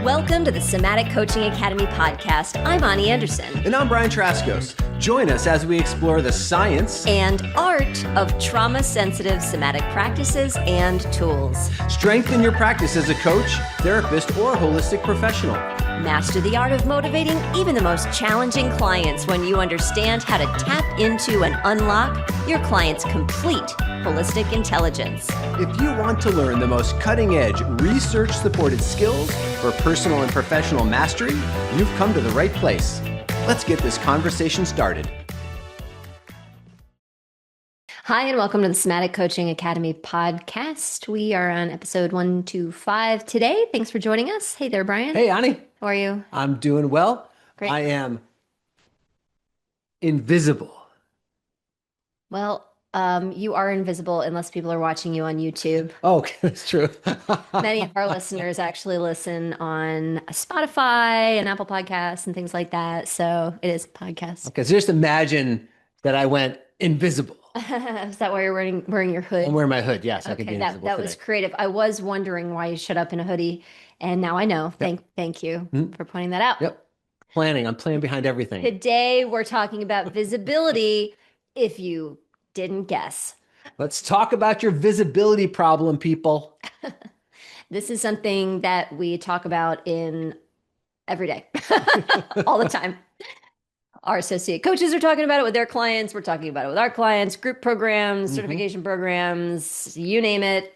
Welcome to the Somatic Coaching Academy podcast. I'm Ani Anderson. And I'm Brian Trzaskos. Join us as we explore the science and art of trauma-sensitive somatic practices and tools. Strengthen your practice as a coach, therapist, or holistic professional. Master the art of motivating even the most challenging clients when you understand how to tap into and unlock your client's complete holistic intelligence. If you want to learn the most cutting-edge, research-supported skills for personal and professional mastery, you've come to the right place. Let's get this conversation started. Hi, and welcome to the Somatic Coaching Academy podcast. We are on episode 125 today. Thanks for joining us. Hey there, Brian. Hey, Ani. How are you? I'm doing well. Great. I am invisible. Well, you are invisible unless people are watching you on YouTube. Oh, okay, that's true. Many of our listeners actually listen on Spotify and Apple Podcasts and things like that. So it is a podcast. Okay, so just imagine that I went invisible. Is that why you're wearing your hood? I'm wearing my hood, yes. I could be invisible that today. was creative. I was wondering why you showed up in a hoodie, and now I know. Thank you for pointing that out. Yep. I'm planning behind everything. Today we're talking about visibility, if you didn't guess. Let's talk about your visibility problem, people. This is something that we talk about in every day, all the time. Our associate coaches are talking about it with their clients. We're talking about it with our clients, group programs, certification programs, you name it.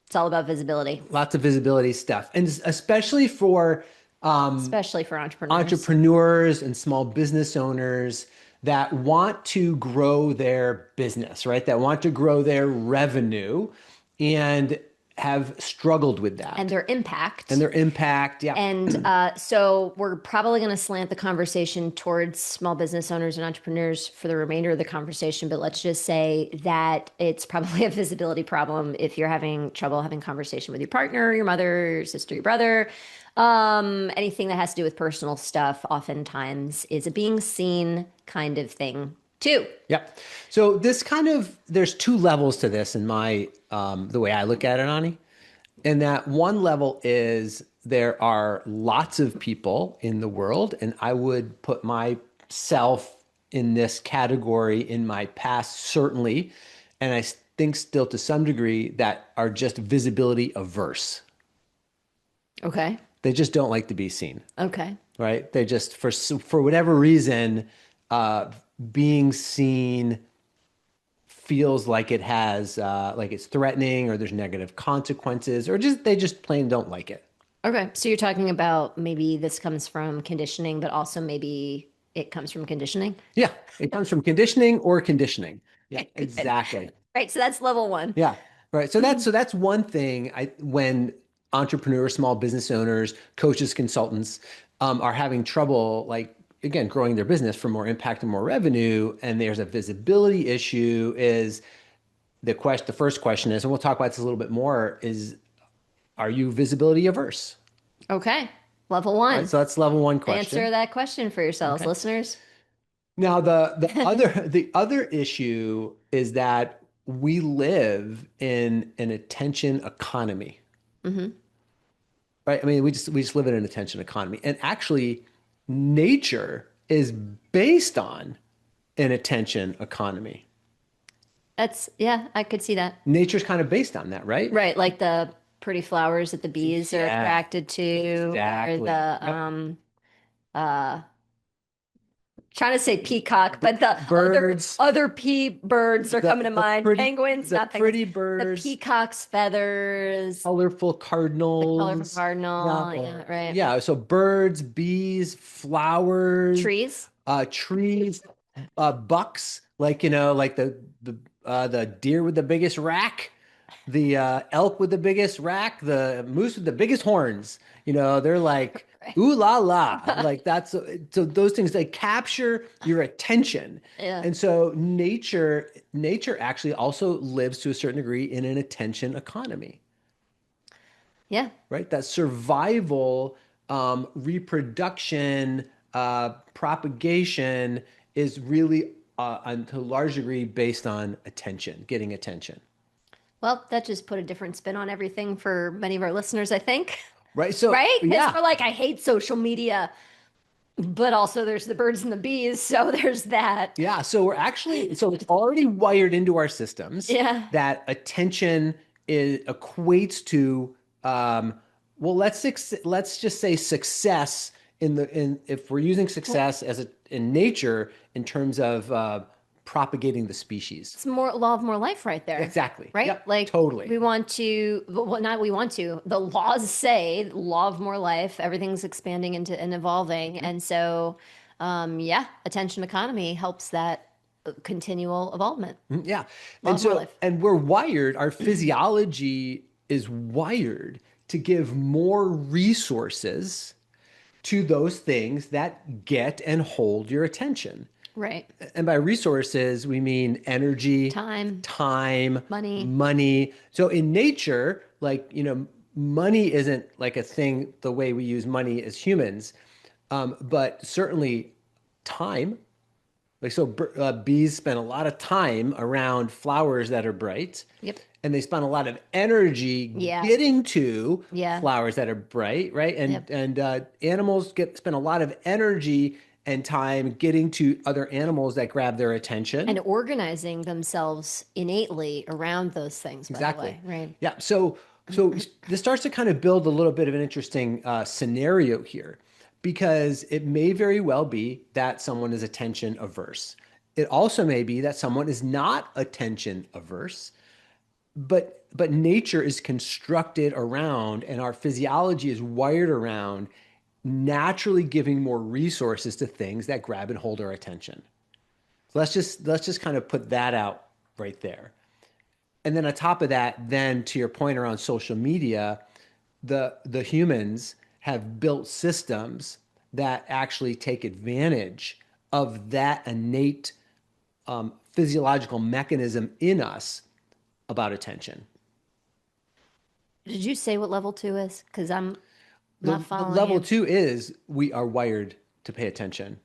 It's all about visibility. Lots of visibility stuff. And especially for entrepreneurs and small business owners that want to grow their business, right? That want to grow their revenue and have struggled with that. And their impact. Yeah. And so we're probably going to slant the conversation towards small business owners and entrepreneurs for the remainder of the conversation. But let's just say that it's probably a visibility problem if you're having trouble having conversation with your partner, your mother, your sister, your brother. Anything that has to do with personal stuff oftentimes is a being seen kind of thing too. Yep. So there's two levels to this in my, the way I look at it, Ani. And that one level is there are lots of people in the world, and I would put myself in this category in my past, certainly. And I think still to some degree that are just visibility averse. Okay. They just don't like to be seen. Okay. Right? They just, for whatever reason, being seen feels like it has, like it's threatening, or there's negative consequences, or they just plain don't like it. Okay. So you're talking about maybe this comes from conditioning, but also maybe it comes from conditioning? Yeah. It comes from conditioning or conditioning. Yeah, exactly. Right. So that's level one. Yeah. Right. So that's one thing when entrepreneurs, small business owners, coaches, consultants are having trouble, like, again, growing their business for more impact and more revenue, and there's a visibility issue, is the first question is, and we'll talk about this a little bit more, is, are you visibility averse? Okay. Level one. Right, so that's level one question. Answer that question for yourselves, listeners. Now, the other issue is that we live in an attention economy. Mm-hmm. Right? I mean, we just live in an attention economy. And actually, nature is based on an attention economy. I could see that. Nature's kind of based on that, right? Right, like the pretty flowers that the bees are attracted to. Exactly. Or the trying to say peacock, but the birds, other birds are coming to mind. Penguins, not penguins. Pretty birds. The peacock's feathers. Colorful cardinals. The colorful cardinal. Yeah, right. Yeah, so birds, bees, flowers. Trees. Trees, bucks, like the deer with the biggest rack, the elk with the biggest rack, the moose with the biggest horns. They're like, ooh la la, like that's, so those things, they capture your attention. Yeah. And so nature actually also lives to a certain degree in an attention economy. Yeah. Right. That survival, reproduction, propagation is really, to a large degree, based on attention, getting attention. Well, that just put a different spin on everything for many of our listeners, I think. Right. So right? Because yeah. we're like, I hate social media, but also there's the birds and the bees. So there's that. Yeah, so so it's already wired into our systems Yeah. that attention equates to, um, well, let's just say success in if we're using Well, success in nature in terms of propagating the species. it's more law of more life right there, Exactly. right? Yep. Like Totally. we want to, well, not we want to, the laws say law of more life, everything's expanding into and evolving. And so, yeah, attention economy helps that continual evolvement. Yeah. Law of more life. And we're wired, our physiology is wired to give more resources to those things that get and hold your attention. Right. And by resources, we mean energy, Time, time, money. money. So in nature, like, money isn't like a thing the way we use money as humans, but certainly time. Like, so bees spend a lot of time around flowers that are bright, Yep. and they spend a lot of energy Yeah. getting to Yeah. flowers that are bright, right? Yep. And animals spend a lot of energy and time getting to other animals that grab their And attention. organizing themselves innately around those things, by the Exactly. way, right? Yeah. So this starts to kind of build a little bit of an interesting scenario here, because it may very well be that someone is attention averse. It also may be that someone is not attention averse, but nature is constructed around and our physiology is wired around naturally giving more resources to things that grab and hold our attention. So let's just kind of put that out right there. And then on top of that, then to your point around social media, the humans have built systems that actually take advantage of that innate physiological mechanism in us about attention. Did you say what level two is? Because I'm not The following level you. two is we are wired to pay attention.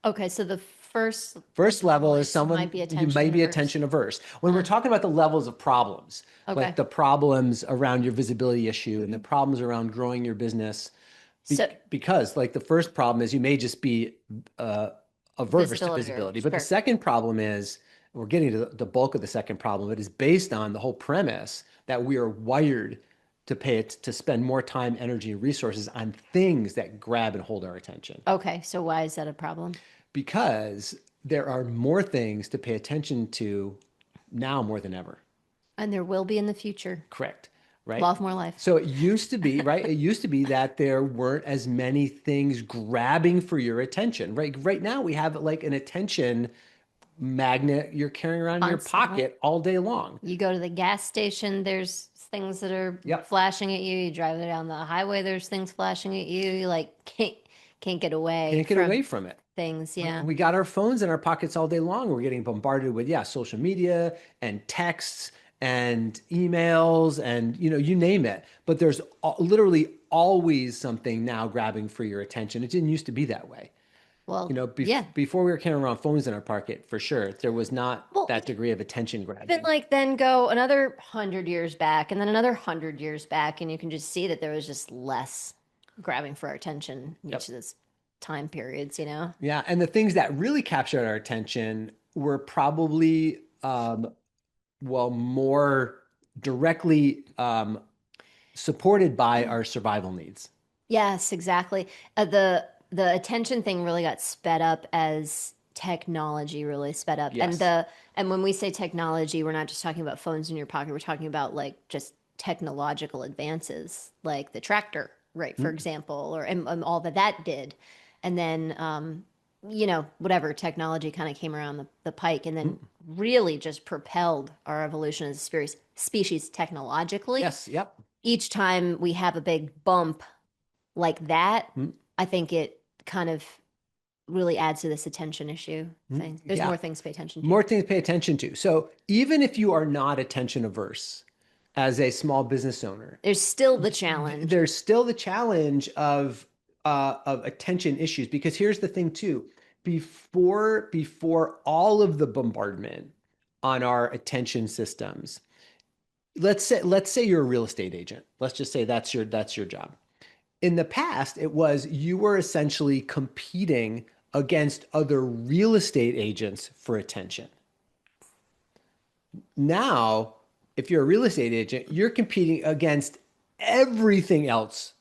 Okay, so the first First level level is is you might someone be you attention may be averse. attention averse. When we're Uh, talking about the levels of problems, like okay. the problems around your visibility issue and the problems around growing your business, So because like the first problem is you may just be uh, averse to visibility or visibility. But the sure. second problem is, we're getting to the bulk of the second problem. It is based on the whole premise that we are wired to pay it to spend more time, energy, and resources on things that grab and hold our attention. Okay, so why is that a problem? Because there are more things to pay attention to now more than ever. And there will be in the future. Correct. Right. Law of more life. So it used to be, right? It used to be that there weren't as many things grabbing for your attention. Right now we have like an attention magnet you're carrying around in your Constantly. pocket all day long. You go to the gas station, there's things that are Yep. flashing at you. You drive down the highway, there's things flashing at you. You like can't get away Can't get from away from it. things. Right? Yeah. We got our phones in our pockets all day long. We're getting bombarded with, yeah, social media and texts and emails and, you name it. But there's literally always something now grabbing for your attention. It didn't used to be that way. Well, yeah. Before we were carrying around phones in our pocket, for sure, there was not Well, that degree of attention even grabbing. like then go another 100 years back and then another 100 years back, and you can just see that there was just less grabbing for our attention in each Yep. of those time periods, you know? Yeah. And the things that really captured our attention were probably, well, more directly supported by our survival needs. Yes, exactly. The attention thing really got sped up as technology really sped up. Yes. And when we say technology, we're not just talking about phones in your pocket. We're talking about like just technological advances, like the tractor, right, for example, or and all that that did. And then whatever technology kind of came around the pike and then really just propelled our evolution as a species technologically. Yes. Yep. Each time we have a big bump like that, I think it kind of really adds to this attention issue thing. There's Yeah. more things to pay attention to. More things to pay attention to. So even if you are not attention averse as a small business owner, There's still the challenge. there's still the challenge of attention issues, because here's the thing too. Before all of the bombardment on our attention systems, let's say you're a real estate agent. Let's just say that's your job. In the past, it was you were essentially competing against other real estate agents for attention. Now, if you're a real estate agent, you're competing against everything else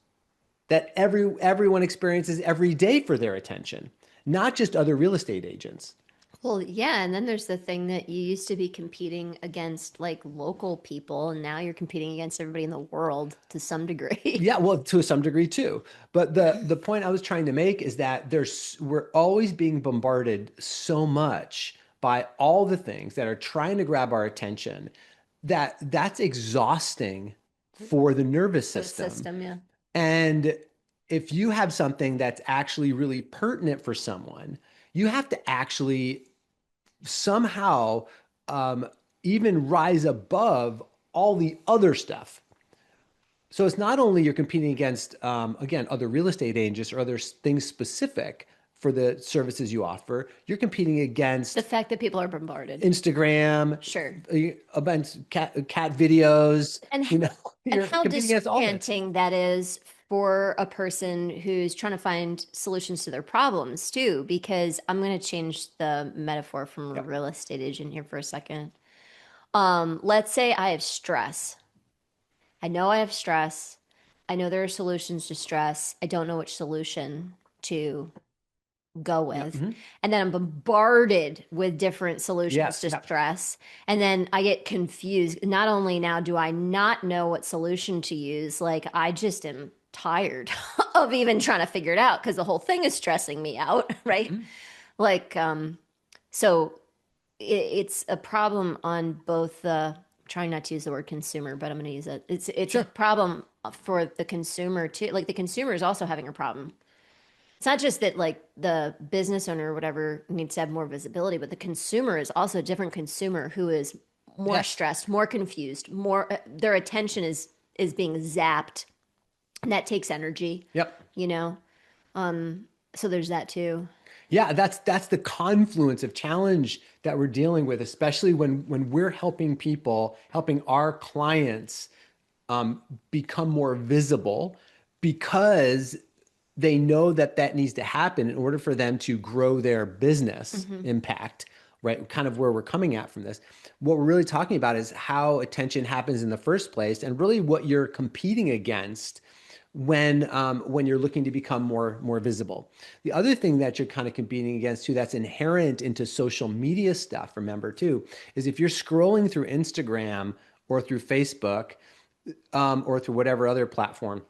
that everyone experiences every day for their attention, not just other real estate agents. Well, yeah, and then there's the thing that you used to be competing against like local people, and now you're competing against everybody in the world to some degree. Yeah, well, to some degree too. But the point I was trying to make is that we're always being bombarded so much by all the things that are trying to grab our attention that that's exhausting for the nervous The system. system, yeah. And if you have something that's actually really pertinent for someone, you have to actually somehow um, even rise above all the other stuff. So it's not only you're competing against, again, other real estate agents or other things specific for the services you offer, you're competing The against fact that people are bombarded. Against Sure. cat videos, And and you're how competing against all this. disorienting that is for a person who's trying to find solutions to their problems too, because I'm going to change the metaphor from a Yep. real estate agent here for a second. Let's say I have stress. I know I have stress. I know there are solutions to stress. I don't know which solution to go Yep. with. Hmm. And then I'm bombarded with different solutions Yes. to Yep. stress. And then I get confused. Not only now do I not know what solution to use, like I just am tired of even trying to figure it out because the whole thing is stressing me out, right? Mhm. Like, so it's a problem on both the, trying not to use the word consumer, but I'm going to use it. It's a Sure. problem for the consumer too. Like the consumer is also having a problem. It's not just that like the business owner or whatever needs to have more visibility, but the consumer is also a different consumer who is more Yes. stressed, more confused, more their attention is being zapped, and that takes energy, Yep. you know. So there's that too. Yeah, that's the confluence of challenge that we're dealing with, especially when we're helping people, helping our clients become more visible because they know that that needs to happen in order for them to grow their business Hmm. impact, right? Kind of where we're coming at from this. What we're really talking about is how attention happens in the first place and really what you're competing against when you're looking to become more visible. The other thing that you're kind of competing against too, that's inherent into social media stuff, remember too, is if you're scrolling through Instagram or through Facebook or through whatever other platform,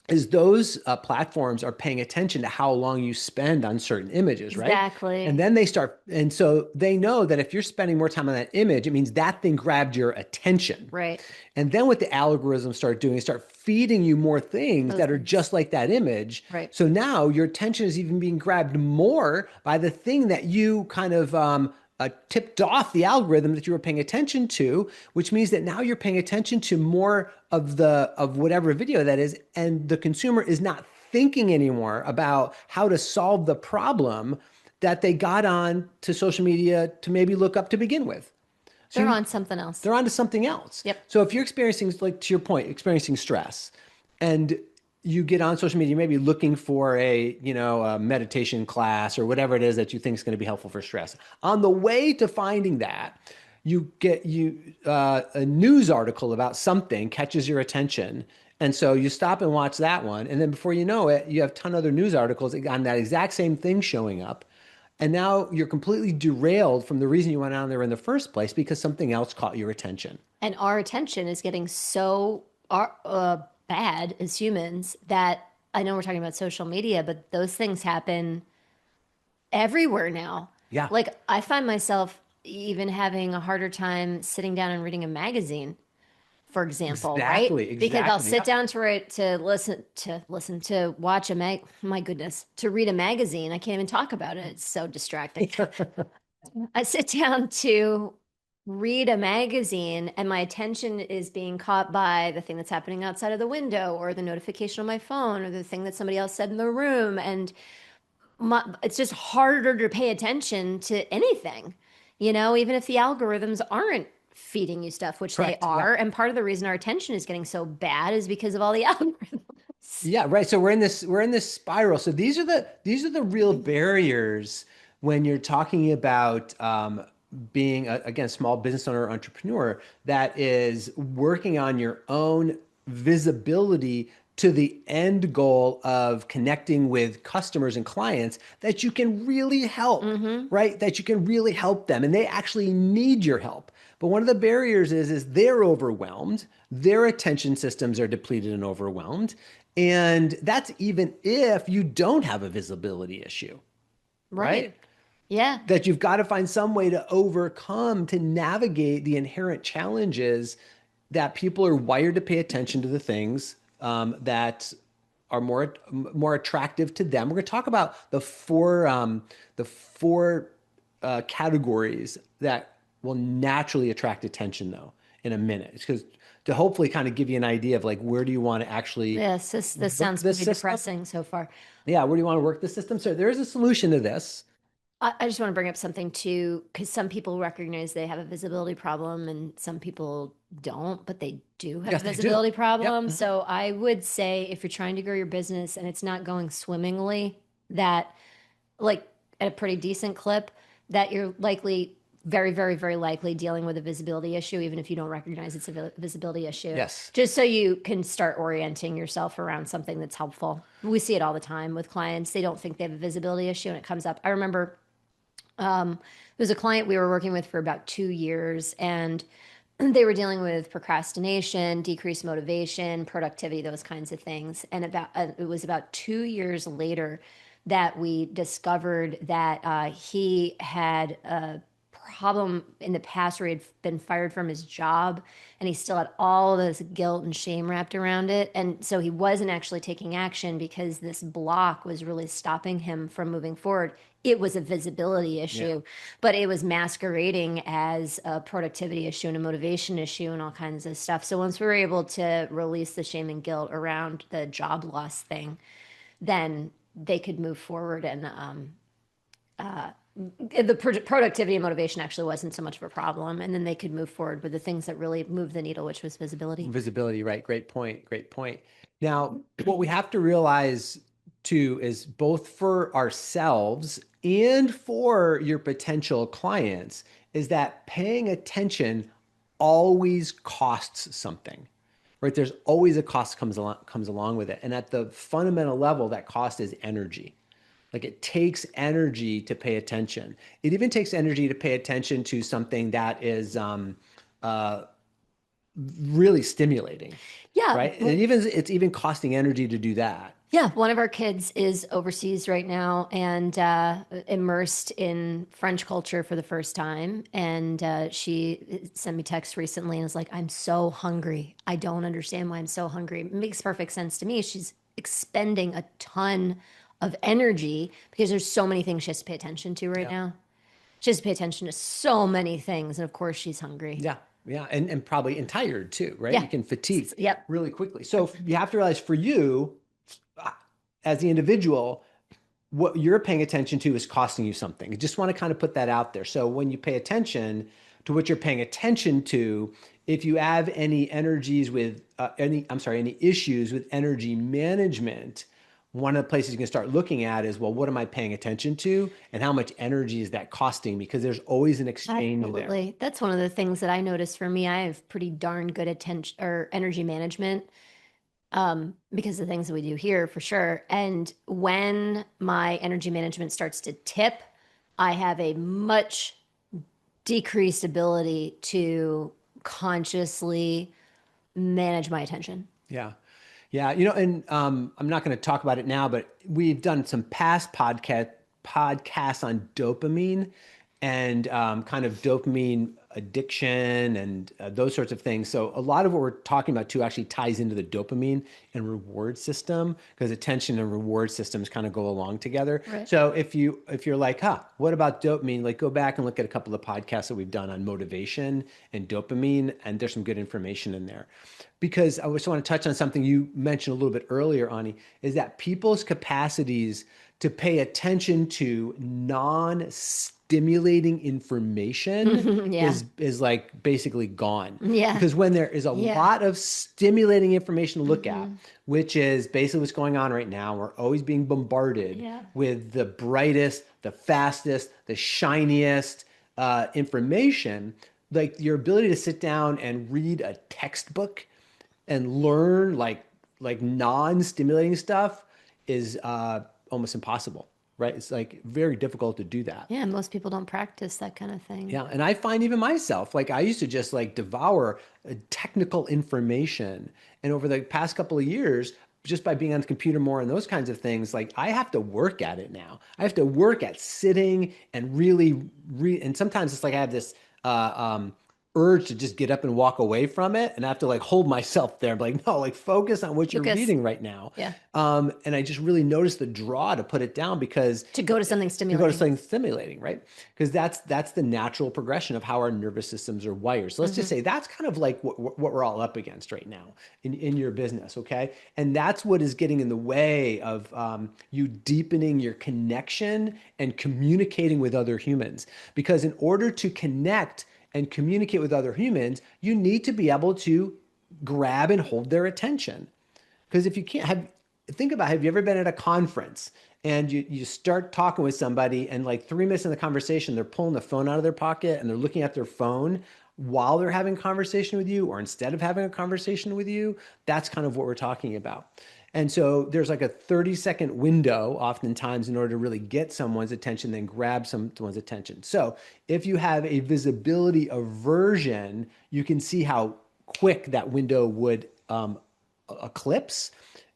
is those platforms are paying attention to how long you spend on certain images, right? And Exactly. then they start, and so they know that if you're spending more time on that image, it means that thing grabbed your attention. Right. And then what the algorithms start doing is start feeding you more things Those that are things. just like that image. Right. So now your attention is even being grabbed more by the thing that you kind of tipped off the algorithm that you were paying attention to, which means that now you're paying attention to more of whatever video that is, and the consumer is not thinking anymore about how to solve the problem that they got on to social media to maybe look up to begin with. So They're on something else. they're onto something else. Yep. So if you're experiencing, like to your point, experiencing stress, and you get on social media, maybe looking for a meditation class or whatever it is that you think is going to be helpful for stress. On the way to finding that, you get a news article about something catches your attention. And so you stop and watch that one. And then before you know it, you have a ton of other news articles on that exact same thing showing up. And now you're completely derailed from the reason you went on there in the first place because something else caught your attention. And our attention is getting so bad as humans that I know we're talking about social media, but those things happen everywhere now. Yeah, Like I find myself even having a harder time sitting down and reading a magazine, for example, right? exactly, Because I'll exactly. sit Yep. down to watch my goodness, to read a magazine. I can't even talk about it. It's so distracting. I sit down to read a magazine and my attention is being caught by the thing that's happening outside of the window or the notification on my phone or the thing that somebody else said in the room. And it's just harder to pay attention to anything, even if the algorithms aren't feeding you stuff, which they Correct. are. Yep. And part of the reason our attention is getting so bad is because of all the algorithms. Yeah, right. So we're in this spiral. So these are the real barriers when you're talking about being again, small business owner or entrepreneur that is working on your own visibility to the end goal of connecting with customers and clients that you can really help, Mm-hmm. right? That you can really help them and they actually need your help. But one of the barriers is they're overwhelmed, their attention systems are depleted and overwhelmed. And that's even if you don't have a visibility issue, Right. right? Yeah. That you've got to find some way to overcome to navigate the inherent challenges that people are wired to pay attention to the things that are more attractive to them. We're going to talk about the four categories that will naturally attract attention, though, in a minute, because to hopefully kind of give you an idea of like where do you want to actually Yes, this work sounds this pretty system? depressing so far. Yeah, where do you want to work the system? So there is a solution to this. I just want to bring up something too, because some people recognize they have a visibility problem and some people don't, but they do have a Yes, they do. visibility Yep. problem. Mhm. So I would say if you're trying to grow your business and it's not going swimmingly, that like at a pretty decent clip, that you're likely very, very, very likely dealing with a visibility issue, even if you don't recognize it's a visibility issue, Yes. just so you can start orienting yourself around something that's helpful. We see it all the time with clients. They don't think they have a visibility issue and it comes up. I remember there was a client we were working with for about 2 years, and they were dealing with procrastination, decreased motivation, productivity, those kinds of things. And it was about 2 years later that we discovered that he had a problem in the past where he had been fired from his job and he still had all this guilt and shame wrapped around it. And so he wasn't actually taking action because this block was really stopping him from moving forward. It was a visibility Yeah. issue, but it was masquerading as a productivity issue and a motivation issue and all kinds of stuff. So once we were able to release the shame and guilt around the job loss thing, then they could move forward and the productivity and motivation actually wasn't so much of a problem. And then they could move forward with the things that really moved the needle, which was visibility. Visibility, right? Great point. Great point. Now, what we have to realize too is both for ourselves and for your potential clients is that paying attention always costs something, right? There's always a cost comes along with it. And at the fundamental level, that cost is energy. Like it takes energy to pay attention. It even takes energy to pay attention to something that is uh, really stimulating, Yeah. right? And it's even costing energy to do that. Yeah, one of our kids is overseas right now and immersed in French culture for the first time. And she sent me text recently and was like, I'm so hungry. I don't understand why I'm so hungry. It makes perfect sense to me. She's expending a ton of energy because there's so many things she has to pay attention to right Yeah. now. She has to pay attention to so many things. And of course, she's hungry. Yeah. Yeah. And probably and tired too, right? Yeah. You can fatigue Yep. really quickly. So you have to realize for you, as the individual, what you're paying attention to is costing you something. You just want to kind of put that out there. So when you pay attention to what you're paying attention to, if you have any energies with any issues with energy management, one of the places you can start looking at is, well, what am I paying attention to and how much energy is that costing me? Because there's always an exchange there. Absolutely. That's one of the things that I noticed for me. I have pretty darn good attention or energy management because of the things that we do here for sure. And when my energy management starts to tip, I have a much decreased ability to consciously manage my attention. Yeah. Yeah, and I'm not going to talk about it now, but we've done some past podcasts on dopamine and kind of dopamine addiction and those sorts of things. So a lot of what we're talking about too actually ties into the dopamine and reward system because attention and reward systems kind of go along together. Right. So if you're like, what about dopamine? Like go back and look at a couple of podcasts that we've done on motivation and dopamine, and there's some good information in there. Because I just want to touch on something you mentioned a little bit earlier, Ani, is that people's capacities to pay attention to non-stimulating stimulating information Yeah. is like basically gone. Yeah. Because when there is a Yeah. lot of stimulating information to look at, Hmm. which is basically what's going on right now, we're always being bombarded Yeah. with the brightest, the fastest, the shiniest information. Like your ability to sit down and read a textbook and learn like non-stimulating stuff is almost impossible, right? It's like very difficult to do that. Yeah. Most people don't practice that kind of thing. Yeah, and I find even myself, like I used to just like devour technical information, and over the past couple of years, just by being on the computer more and those kinds of things, like I have to work at it now. I have to work at sitting and really read. And sometimes it's like I have this uh, um, urge to just get up and walk away from it, and I have to like hold myself there, like no, like focus on what you're Focus. reading right now. Yeah. And I just really noticed the draw to put it down because To go to something to go to stimulating. something stimulating, right? Because that's the natural progression of how our nervous systems are wired. So let's just Hmm. say that's kind of like what we're all up against right now in your business, okay? And that's what is getting in the way of you deepening your connection and communicating with other humans. Because in order to connect and communicate with other humans, you need to be able to grab and hold their attention. Because if you can't have, think about, have you ever been at a conference and you start talking with somebody and like 3 minutes in the conversation, they're pulling the phone out of their pocket and they're looking at their phone while they're having a conversation with you or instead of having a conversation with you? That's kind of what we're talking about. And so there's like a 30-second window oftentimes in order to really get someone's attention, then grab someone's attention. So if you have a visibility aversion, you can see how quick that window would eclipse.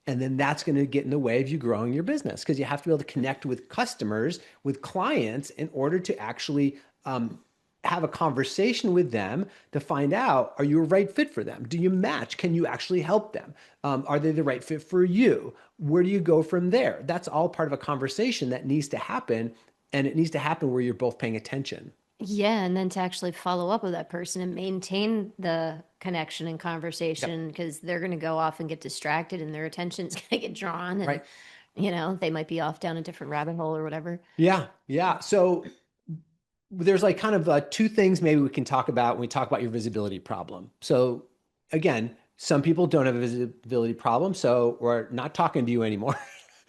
And then that's going to get in the way of you growing your business because you have to be able to connect with customers, with clients in order to actually have a conversation with them to find out, are you a right fit for them? Do you match? Can you actually help them? Are they the right fit for you? Where do you go from there? That's all part of a conversation that needs to happen. And it needs to happen where you're both paying attention. Yeah, and then to actually follow up with that person and maintain the connection and Yep. conversation because they're going to go off and get distracted and their attention's going to get drawn and Right. they might be off down a different rabbit hole or whatever. Yeah. Yeah. So there's like kind of two things maybe we can talk about when we talk about your visibility problem. So again, some people don't have a visibility problem, so we're not talking to you anymore.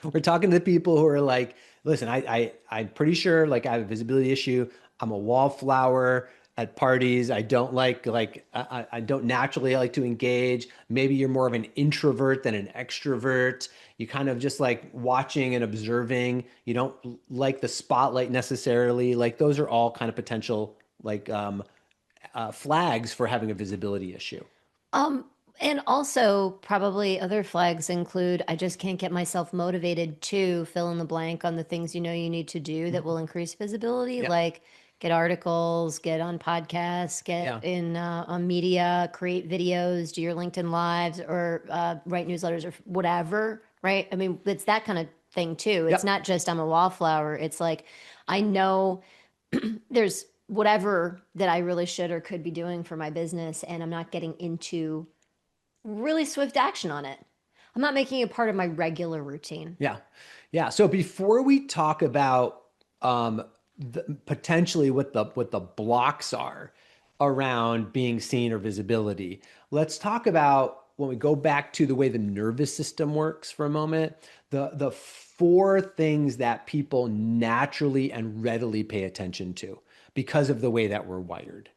We're talking to the people who are like, listen, I'm pretty sure like I have a visibility issue. I'm a wallflower at parties. I don't I don't naturally like to engage. Maybe you're more of an introvert than an extrovert. You kind of just like watching and observing. You don't like the spotlight necessarily. Like those are all kind of potential like flags for having a visibility issue. Um, and also probably other flags include I just can't get myself motivated to fill in the blank on the things you need to do that will increase visibility, Yeah. like get articles, get on podcasts, get Yeah. in on media, create videos, do your LinkedIn lives, or write newsletters or whatever, right? I mean, it's that kind of thing too. It's Yep. not just I'm a wallflower. It's like I know there's whatever that I really should or could be doing for my business, and I'm not getting into really swift action on it. I'm not making it part of my regular routine. Yeah. Yeah. So before we talk about potentially what the blocks are around being seen or visibility, let's talk about when we go back to the way the nervous system works for a moment, the four things that people naturally and readily pay attention to because of the way that we're wired.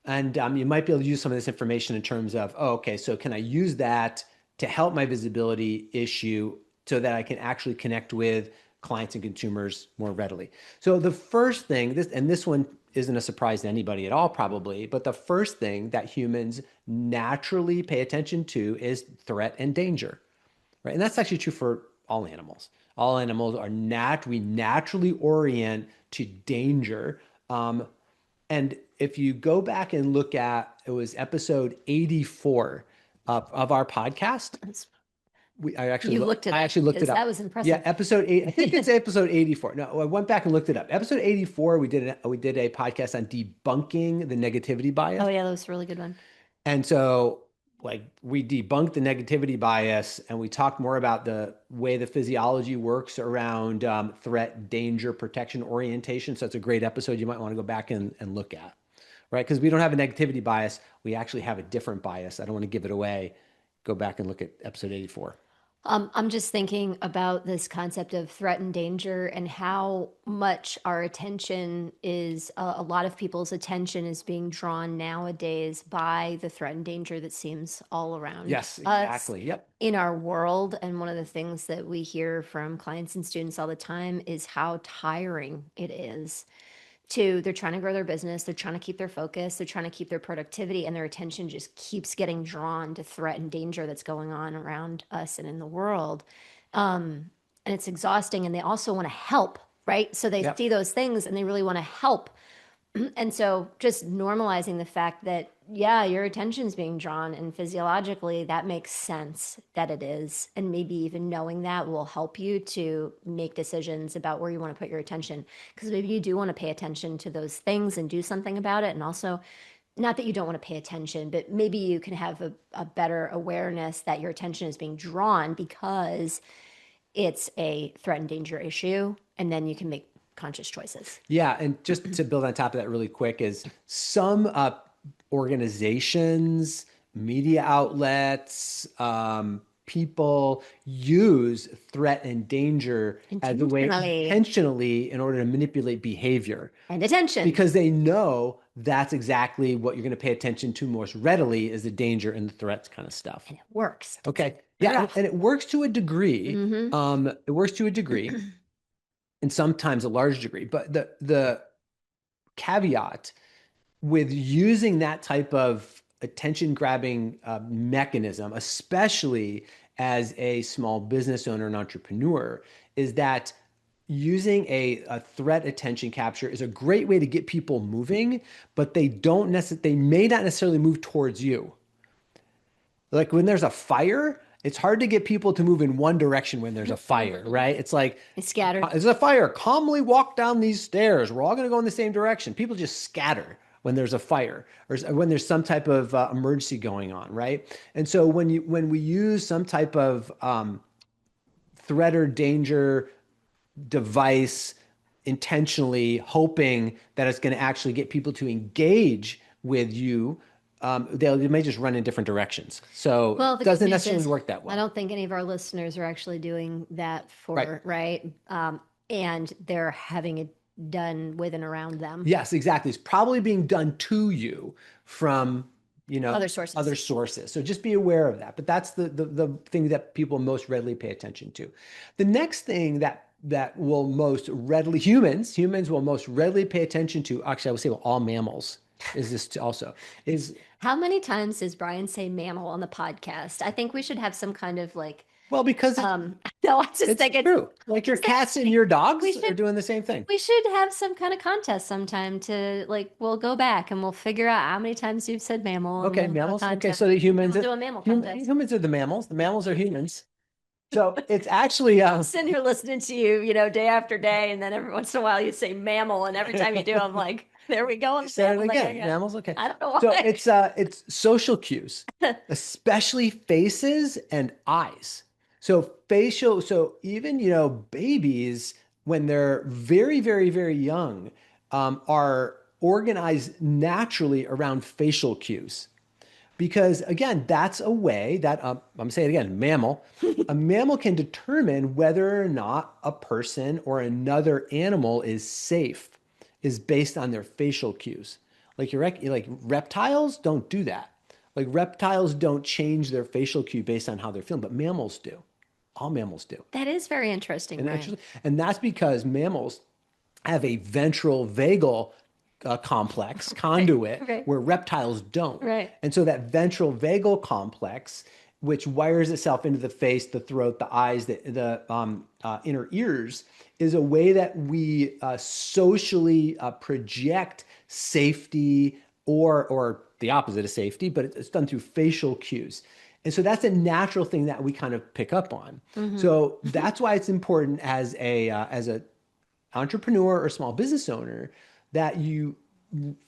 And you might be able to use some of this information in terms of, oh, okay, so can I use that to help my visibility issue so that I can actually connect with clients and consumers more readily? So the first thing, this one isn't a surprise to anybody at all, probably, but the first thing that humans naturally pay attention to is threat and danger, right? And that's actually true for all animals. All animals are we naturally orient to danger. And if you go back and look at, it was episode 84 of our podcast. You looked it I up actually looked it because that up. was Yeah, impressive. episode eight. I think it's episode 84. No, I went back and looked it up. Episode 84, we did a podcast on debunking the negativity Oh bias. yeah, that was a really good one. And so like we debunked the negativity bias and we talked more about the way the physiology works around threat, danger, protection, orientation. So it's a great episode you might want to go back and look at, right? Because we don't have a negativity bias. We actually have a different bias. I don't want to give it away. Go back and look at episode 84. I'm just thinking about this concept of threat and danger and how much our attention is, a lot of people's attention is being drawn nowadays by the threat and danger that seems all around Yes, us exactly. Yep. in our world. And one of the things that we hear from clients and students all the time is how tiring it is to, they're trying to grow their business, they're trying to keep their focus, they're trying to keep their productivity, and their attention just keeps getting drawn to threat and danger that's going on around us and in the world. And it's exhausting, and they also want to help, right? So they Yep. see those things and they really want to help, and so just normalizing the fact that, yeah, your attention's being drawn, and physiologically that makes sense that it is. And maybe even knowing that will help you to make decisions about where you want to put your attention. Because maybe you do want to pay attention to those things and do something about it. And also, not that you don't want to pay attention, but maybe you can have a better awareness that your attention is being drawn because it's a threat and danger issue. And then you can make conscious choices. Yeah, and just to build on top of that really quick is some organizations, media outlets, people use threat and danger as a way Intentionally. intentionally in order to manipulate behavior And attention. because they know that's exactly what you're going to pay attention to most readily is the danger and the threats kind of stuff. And it works. Okay. Yeah, and it works to a degree. Mm-hmm. It works to a degree and sometimes a large degree. But the caveat with using that type of attention grabbing mechanism, especially as a small business owner and entrepreneur, is that using a threat attention capture is a great way to get people moving, but they may not necessarily move towards you. Like when there's a fire, it's hard to get people to move in one direction when there's a fire, right? It's like, It's scattered. there's a fire, calmly walk down these stairs. We're all going to go in the same direction. People just scatter when there's a fire or when there's some type of emergency going on, right? And so when we use some type of threat or danger device intentionally, hoping that it's going to actually get people to engage with you, they may just run in different directions. So Well, it the good doesn't news necessarily is work that I well. don't think any of our listeners are actually doing that Right. for, right? And they're having it done with and around them. Yes, exactly. It's probably being done to you from, Other sources. other sources. So just be aware of that. But that's the thing that people most readily pay attention to. The next thing that will most readily humans will most readily pay attention to, actually I would say well, all mammals is this also is How many times does Brian say mammal on the podcast? I think we should have some kind of like, well because no, I just it's think true. Like your cats and your dogs are doing the same thing. we should have some kind of contest sometime to like, we'll go back and we'll figure out how many times you've said mammal. Okay, And we'll have a mammals. Okay, contest. so the humans, We'll do a mammal contest. humans are the mammals. The mammals are humans. So it's actually Sitting here listening to you, day after day, and then every once in a while you say mammal, and every time you do, I'm like, there we go. said it again. Mammals, okay. I don't know why. So it's social cues, especially faces and eyes. So facial, so even babies when they're very, very, very young are organized naturally around facial cues. Because again, that's a way that, I'm saying it again, mammal, a mammal can determine whether or not a person or another animal is safe, is based on their facial cues. Like like reptiles don't do that. Like reptiles don't change their facial cue based on how they're feeling, but mammals do. All mammals do. That is very interesting, And Brian. actually, and that's because mammals have a ventral vagal complex conduit right. where reptiles don't. Right. And so that ventral vagal complex, which wires itself into the face, the throat, the eyes, the inner ears, is a way that we socially project safety or the opposite of safety, but it's done through facial cues. And so that's a natural thing that we kind of pick up on. So that's why it's important as a entrepreneur or small business owner that you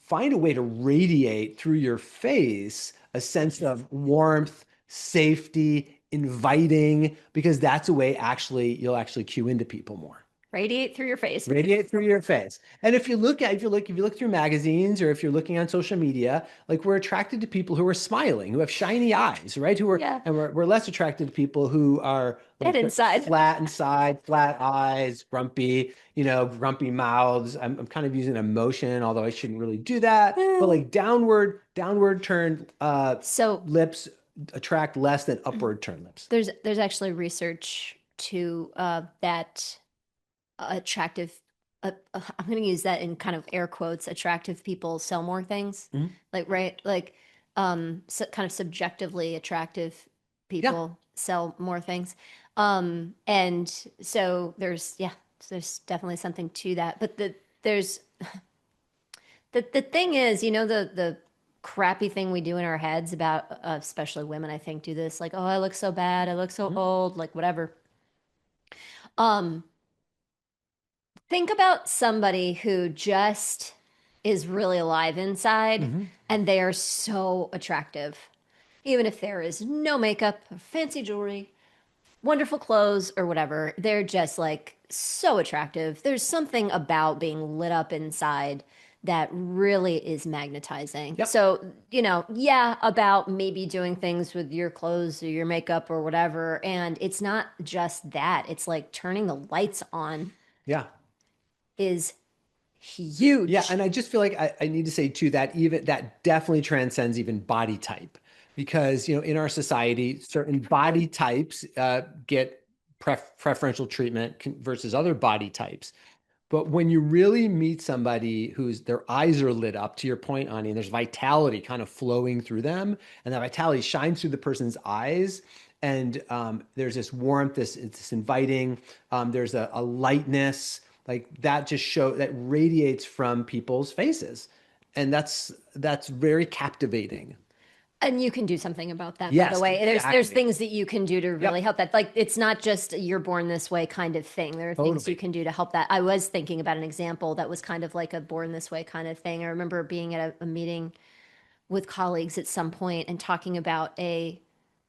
find a way to radiate through your face a sense of warmth, safety, inviting, because that's a way actually you'll actually cue into people more. Radiate through your face. Radiate through your face. And if you look through magazines or if you're looking on social media, like we're attracted to people who are smiling, who have shiny eyes, right? Yeah. And we're less attracted to people who are Dead like inside. flat inside, flat eyes, grumpy, grumpy mouths. I'm kind of using emotion, although I shouldn't really do that. But like downward turned So lips attract less than upward turned lips. there's actually research to that attractive I'm going to use that in kind of air quotes, attractive people sell more things. Mhm. Like, right, like kind of subjectively attractive Yeah. people sell more things. And so there's definitely something to that. But there's the thing is, the crappy thing we do in our heads about especially women, I think, do this, like, oh, I look so bad, I look so Mhm. old, like whatever. Um, Think about somebody who just is really alive inside Mhm. and they are so attractive. Even if there is no makeup, fancy jewelry, wonderful clothes, or whatever, they're just like so attractive. There's something about being lit up inside that really is magnetizing. Yep. So, yeah, about maybe doing things with your clothes or your makeup or whatever. And it's not just that, it's like turning the lights on Yeah. is Yeah, huge. and I just feel like I need to say too that even that definitely transcends even body type, because in our society certain body types get preferential treatment versus other body types. But when you really meet somebody whose their eyes are lit up, to your point, Ani, and there's vitality kind of flowing through them, and that vitality shines through the person's eyes, and there's this warmth, this inviting, there's a lightness like that that radiates from people's faces, and that's very captivating. And you can do something about that, by the Yes, way. There's exactly. things that you can do to really Yep, help that. Like it's not just a you're born this way kind of thing. There are things you totally. can do to help that. I was thinking about an example that was kind of like a born this way kind of thing. I remember being at a meeting with colleagues at some point and talking about a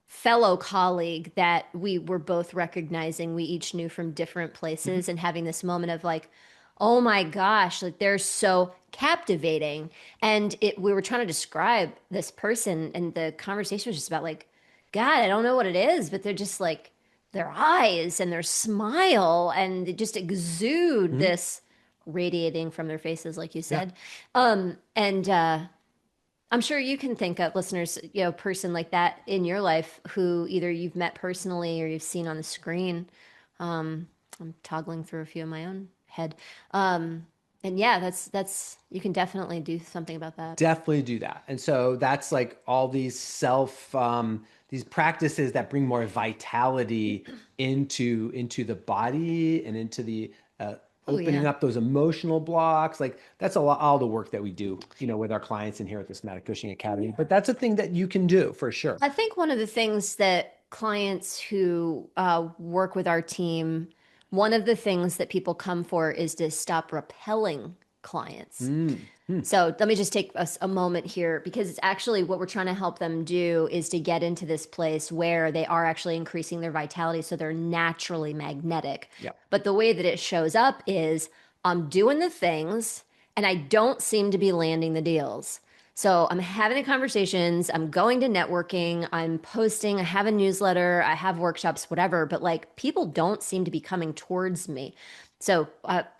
fellow colleague that we were both recognizing we each knew from different Mhm. places and having this moment of like, oh my gosh, like they're so captivating. And we were trying to describe this person and the conversation was just about like, God, I don't know what it is, but they're just like their eyes and their smile and they just exude Mhm. this radiating from their faces, like you Yeah. said. And I'm sure you can think of listeners, person like that in your life who either you've met personally or you've seen on the screen. I'm toggling through a few in my own head. And yeah, that's you can definitely do something about that. Definitely do that. And so that's like all these practices that bring more vitality into the body and into the Oh opening yeah. up those emotional blocks. Like that's all the work that we do, with our clients in here at the Somatic Coaching Academy. But that's a thing that you can do for sure. I think one of the things that clients who work with our team, one of the things that people come for is to stop repelling clients. Mm, mm, So let me just take a moment here because it's actually what we're trying to help them do is to get into this place where they are actually increasing their vitality so they're naturally magnetic. yeah. But the way that it shows up is I'm doing the things and I don't seem to be landing the deals. So I'm having the conversations, I'm going to networking, I'm posting, I have a newsletter, I have workshops, whatever, but like people don't seem to be coming towards me. So,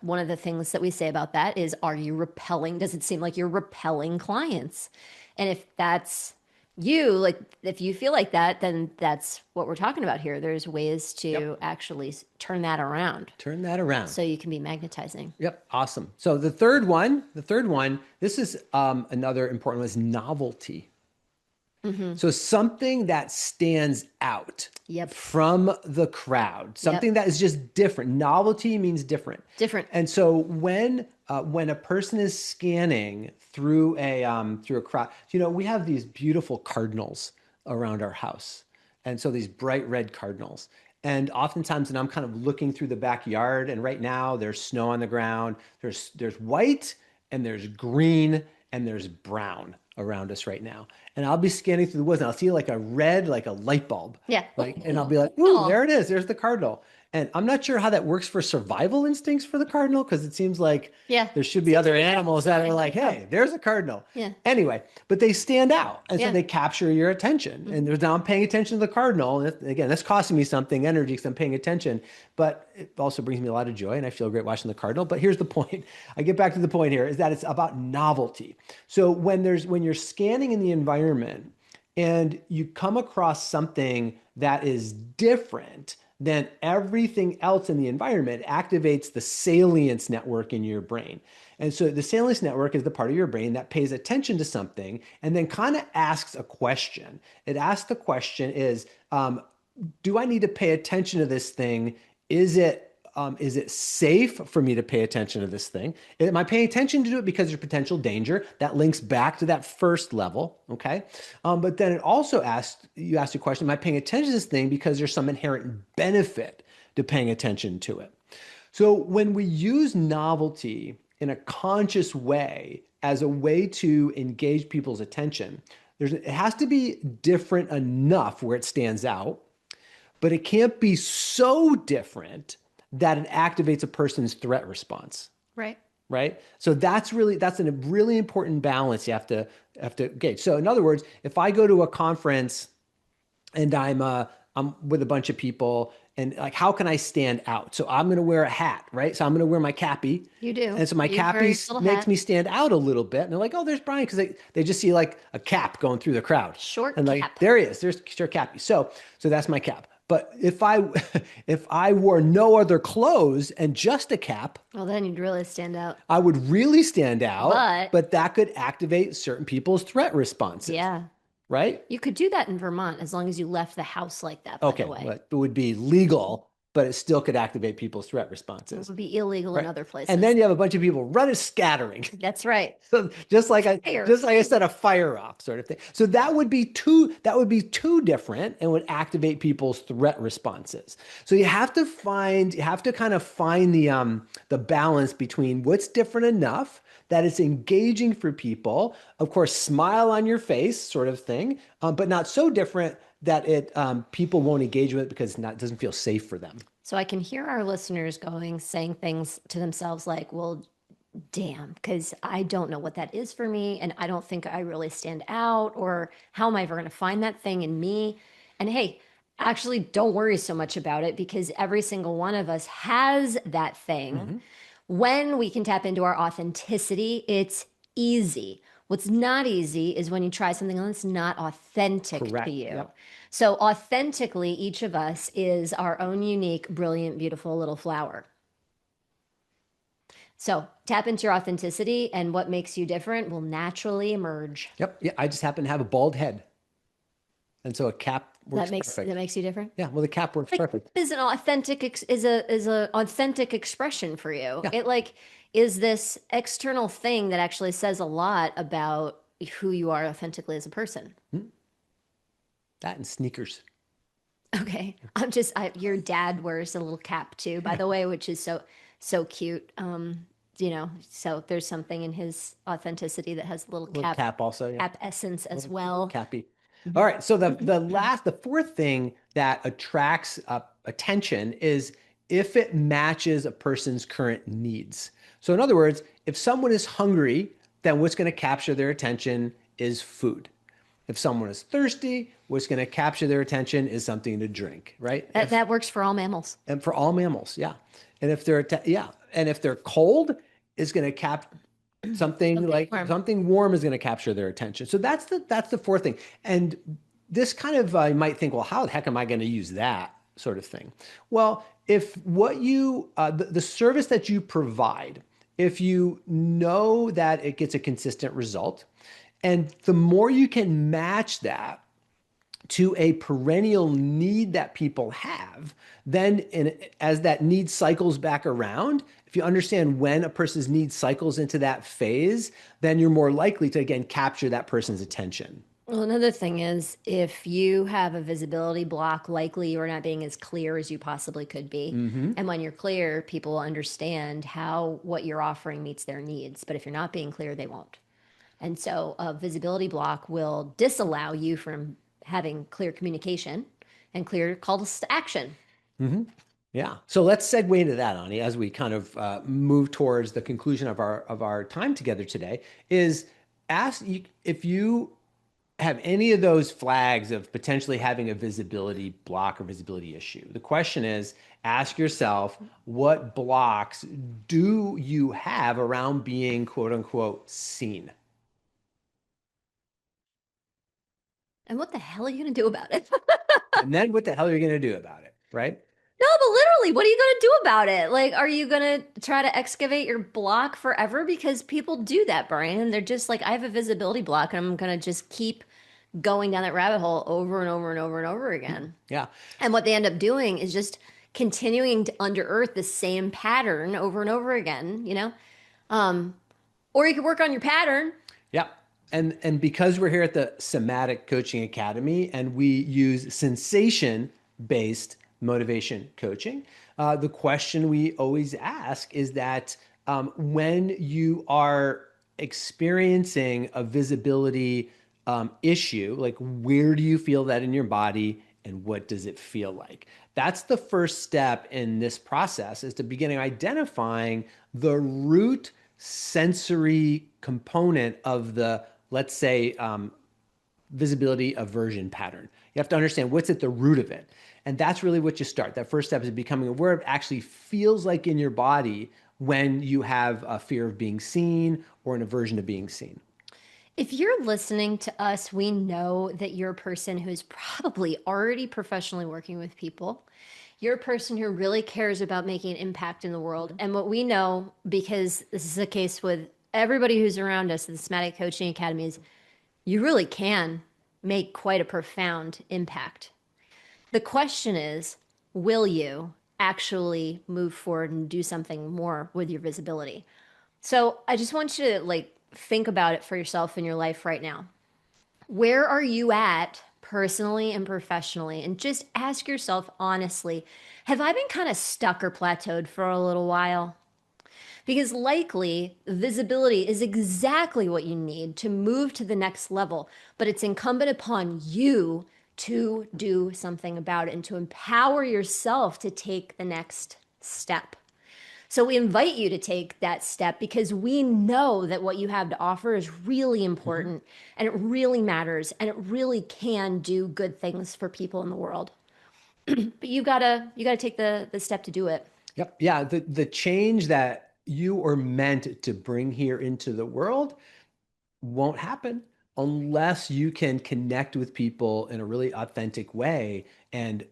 one of the things that we say about that is, are you repelling? Does it seem like you're repelling clients? And if that's you, like if you feel like that, then that's what we're talking about here. There's ways Yep. to actually turn that around Turn that around. so you can be magnetizing. Yep, awesome. So the third one, this is another important one is novelty. Mm-hmm. So something that stands out Yep. from the crowd, Yep. something that is just different. Novelty means different. Different. And so when a person is scanning through a crowd, we have these beautiful cardinals around our house, and so these bright red cardinals. And oftentimes, when I'm kind of looking through the backyard, and right now there's snow on the ground, there's white and there's green and there's brown around us right now. And I'll be scanning through the woods and I'll see like a red, like a light bulb. Yeah. Like, and I'll Ooh. be like, ooh, Oh, there it is. There's the cardinal. And I'm not sure how that works for survival instincts for the cardinal, because it seems like yeah. there should be Seems other like animals that are like, yeah. hey, there's a cardinal. Yeah. Anyway, but they stand out. And so Yeah. they capture your attention. And there's now I'm paying attention to the cardinal. And again, that's costing me something, energy, because I'm paying attention. But it also brings me a lot of joy and I feel great watching the cardinal. But here's the point. I get back to the point here is that it's about novelty. So when you're scanning in the environment and you come across something that is different than everything else in the environment, it activates the salience network in your brain. And so the salience network is the part of your brain that pays attention to something and then kind of asks a question. It asks the question do I need to pay attention to this thing? Is it safe for me to pay attention to this thing? Am I paying attention to it because there's potential danger? That links back to that first level, okay? But then it also you asked a question, am I paying attention to this thing because there's some inherent benefit to paying attention to it? So when we use novelty in a conscious way as a way to engage people's attention, it has to be different enough where it stands out, but it can't be so different that it activates a person's threat response, Right. right? So that's a really important balance you have to gauge. So in other words, if I go to a conference and I'm with a bunch of people and like how can I stand out? So I'm going to wear a hat, right? So I'm going to wear my cappy. You do. And so my You wear cappy your little makes hat. me stand out a little bit. And they're like, oh, there's Brian, because they just see like a cap going through the crowd. Short And like, cap. there he is. There's your cappy. So that's my cap. But if I if I wore no other clothes and just a cap, Well, then you'd really stand out. I would really stand out, But but that could activate certain people's threat responses, yeah, right? you could do that in Vermont as long as you left the house like that, by the Okay, way. but it would be legal, but it still could activate people's threat It responses, would be illegal in right? other And then places. you have a bunch of people running scattering. That's right. So just like I Fire. just like I said, a fire off sort of thing. So that would be too different and would activate people's threat responses. So you have to kind of find the balance between what's different enough that it's engaging for people. Of course, smile on your face, sort of thing, but not so different that it people won't engage with it because it doesn't feel safe for them. So I can hear our listeners saying things to themselves like, well, damn, because I don't know what that is for me. And I don't think I really stand out. Or how am I ever going to find that thing in me? And hey, actually, don't worry so much about it because every single one of us has that thing. Mm-hmm. When we can tap into our authenticity, it's easy. What's not easy is when you try something that's not authentic to Correct. you. Yep. So, authentically, each of us is our own unique, brilliant, beautiful little flower. So tap into your authenticity, and what makes you different will naturally emerge. Yep. Yeah. I just happen to have a bald head. And so a cap That works makes that perfect. makes you different. Yeah, well, the cap works Like perfect. is an authentic is a authentic expression for you. Yeah, It like is this external thing that actually says a lot about who you are authentically as a person. that and sneakers. Okay, your dad wears a little cap too, by Yeah, the way, which is so cute. So there's something in his authenticity that has a little a little cap also. Yeah, cap essence as little well. cappy. All right. So the fourth thing that attracts attention is if it matches a person's current needs. So in other words, if someone is hungry, then what's going to capture their attention is food. If someone is thirsty, what's going to capture their attention is something to drink, right? That works for all mammals. And for all mammals, yeah. And if they're cold, it's going to cap Something warm. something warm is going to capture their attention. So that's the fourth thing. And this kind of you might think, well, how the heck am I going to use that sort of thing? Well, if what you the service that you provide, if you know that it gets a consistent result, and the more you can match that to a perennial need that people have, then as that need cycles back around, if you understand when a person's need cycles into that phase, then you're more likely to, again, capture that person's attention. Well, another thing is if you have a visibility block, likely you're not being as clear as you possibly could be. Mm-hmm. And when you're clear, people will understand how what you're offering meets their needs. But if you're not being clear, they won't. And so a visibility block will disallow you from having clear communication and clear calls to action. Mm-hmm. Yeah. So let's segue into that, Ani, as we kind of move towards the conclusion of our time together today. Is ask you, if you have any of those flags of potentially having a visibility block or visibility issue. The question is, ask yourself, what blocks do you have around being quote unquote seen? And what the hell are you going to do about it? And then what the hell are you going to do about it? Right? No, but literally, what are you going to do about it? Like, are you going to try to excavate your block forever? Because people do that, Brian. They're just like, I have a visibility block and I'm going to just keep going down that rabbit hole over and over and over and over again. Yeah. And what they end up doing is just continuing to underearth the same pattern over and over again, you know? Or you could work on your pattern. Yeah. And because we're here at the Somatic Coaching Academy and we use sensation-based motivation coaching, the question we always ask is that when you are experiencing a visibility issue, like where do you feel that in your body and what does it feel like? That's the first step in this process, is to begin identifying the root sensory component of the, let's say, visibility aversion pattern. You have to understand what's at the root of it. And that's really what you start. That first step is becoming aware of what it actually feels like in your body when you have a fear of being seen or an aversion to being seen. If you're listening to us, we know that you're a person who's probably already professionally working with people. You're a person who really cares about making an impact in the world. And what we know, because this is the case with everybody who's around us at the Somatic Coaching Academy, is you really can make quite a profound impact. The question is, will you actually move forward and do something more with your visibility? So I just want you to think about it for yourself in your life right now. Where are you at personally and professionally? And just ask yourself honestly, have I been kind of stuck or plateaued for a little while? Because likely visibility is exactly what you need to move to the next level, but it's incumbent upon you to do something about it and to empower yourself to take the next step. So we invite you to take that step because we know that what you have to offer is really important and it really matters and it really can do good things for people in the world. But you gotta take the step to do it. Yep. Yeah. The change that you are meant to bring here into the world won't happen unless you can connect with people in a really authentic way and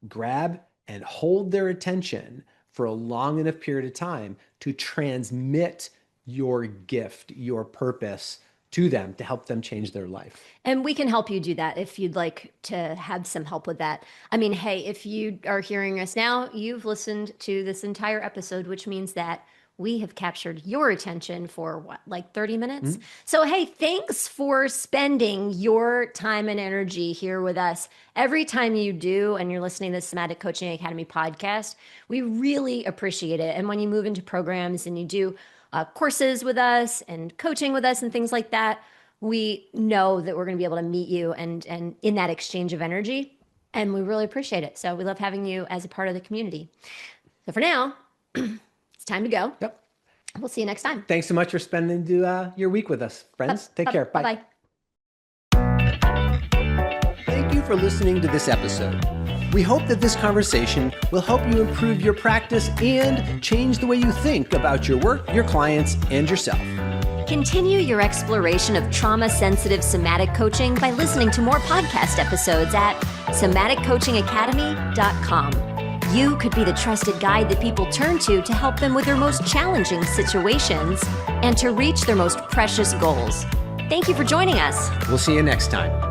grab and hold their attention for a long enough period of time to transmit your gift, your purpose to them to help them change their life. And we can help you do that if you'd like to have some help with that. I mean, hey, if you are hearing us now, you've listened to this entire episode, which means that we have captured your attention for what, like 30 minutes? Mm-hmm. So, hey, thanks for spending your time and energy here with us. Every time you do, and you're listening to the Somatic Coaching Academy podcast, we really appreciate it. And when you move into programs and you do courses with us and coaching with us and things like that, we know that we're going to be able to meet you and in that exchange of energy. And we really appreciate it. So we love having you as a part of the community. So for now, it's time to go. Yep. We'll see you next time. Thanks so much for spending your week with us, friends. Take care. Bye. Bye. Thank you for listening to this episode. We hope that this conversation will help you improve your practice and change the way you think about your work, your clients, and yourself. Continue your exploration of trauma-sensitive somatic coaching by listening to more podcast episodes at somaticcoachingacademy.com. You could be the trusted guide that people turn to help them with their most challenging situations and to reach their most precious goals. Thank you for joining us. We'll see you next time.